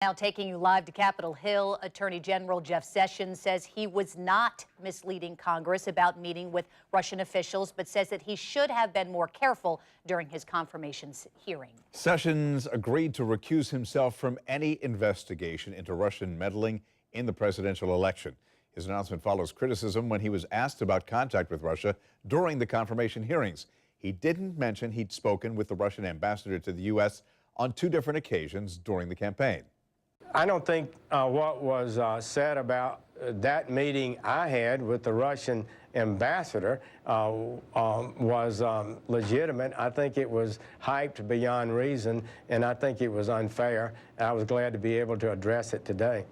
Now taking you live to Capitol Hill, Attorney General Jeff Sessions says he was not misleading Congress about meeting with Russian officials, but says that he should have been more careful during his confirmation hearing. Sessions agreed to recuse himself from any investigation into Russian meddling in the presidential election. His announcement follows criticism when he was asked about contact with Russia during the confirmation hearings. He didn't mention he'd spoken with the Russian ambassador to the U.S. on 2 different occasions during the campaign. I don't think what was said about that meeting I had with the Russian ambassador was legitimate. I think it was hyped beyond reason, and I think it was unfair. I was glad to be able to address it today.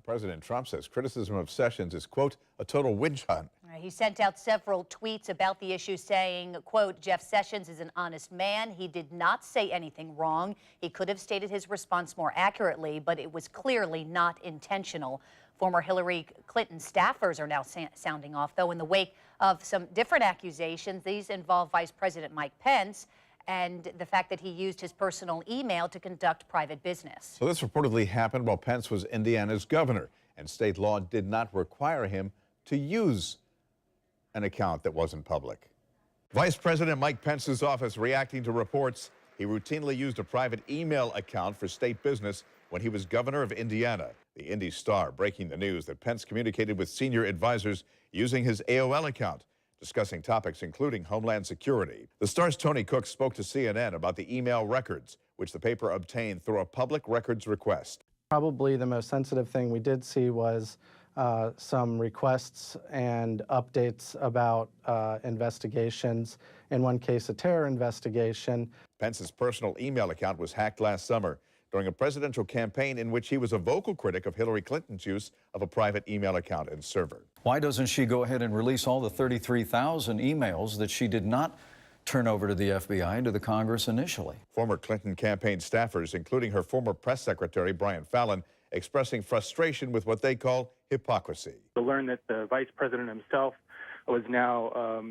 President Trump says criticism of Sessions is, quote, a total witch hunt. He sent out several tweets about the issue saying, quote, Jeff Sessions is an honest man. He did not say anything wrong. He could have stated his response more accurately, but it was clearly not intentional. Former Hillary Clinton staffers are now sounding off, though, in the wake of some different accusations. These involve Vice President Mike Pence and the fact that he used his personal email to conduct private business. So this reportedly happened while Pence was Indiana's governor, and state law did not require him to use an account that wasn't public. Vice President Mike Pence's office reacting to reports he routinely used a private email account for state business when he was governor of Indiana. The Indy Star breaking the news that Pence communicated with senior advisors using his AOL account, discussing topics including Homeland Security. The Star's Tony Cook spoke to CNN about the email records, which the paper obtained through a public records request. Probably the most sensitive thing we did see was some requests and updates about investigations. In one case, a terror investigation. Pence's personal email account was hacked last summer during a presidential campaign in which he was a vocal critic of Hillary Clinton's use of a private email account and server. Why doesn't she go ahead and release all the 33,000 emails that she did not turn over to the FBI and to the Congress initially? Former Clinton campaign staffers, including her former press secretary, Brian Fallon, expressing frustration with what they call hypocrisy. To learn that the vice president himself was now,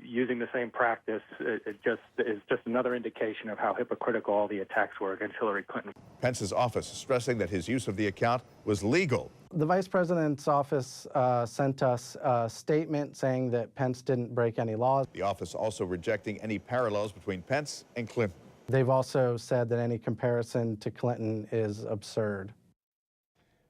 using the same practice, is just another indication of how hypocritical all the attacks were against Hillary Clinton. Pence's office stressing that his use of the account was legal. The vice president's office sent us a statement saying that Pence didn't break any laws. The office also rejecting any parallels between Pence and Clinton. They've also said that any comparison to Clinton is absurd.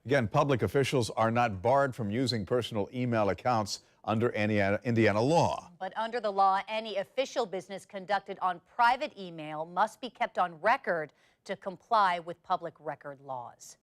Again, public officials are not barred from using personal email accounts under Indiana law. But under the law, any official business conducted on private email must be kept on record to comply with public record laws.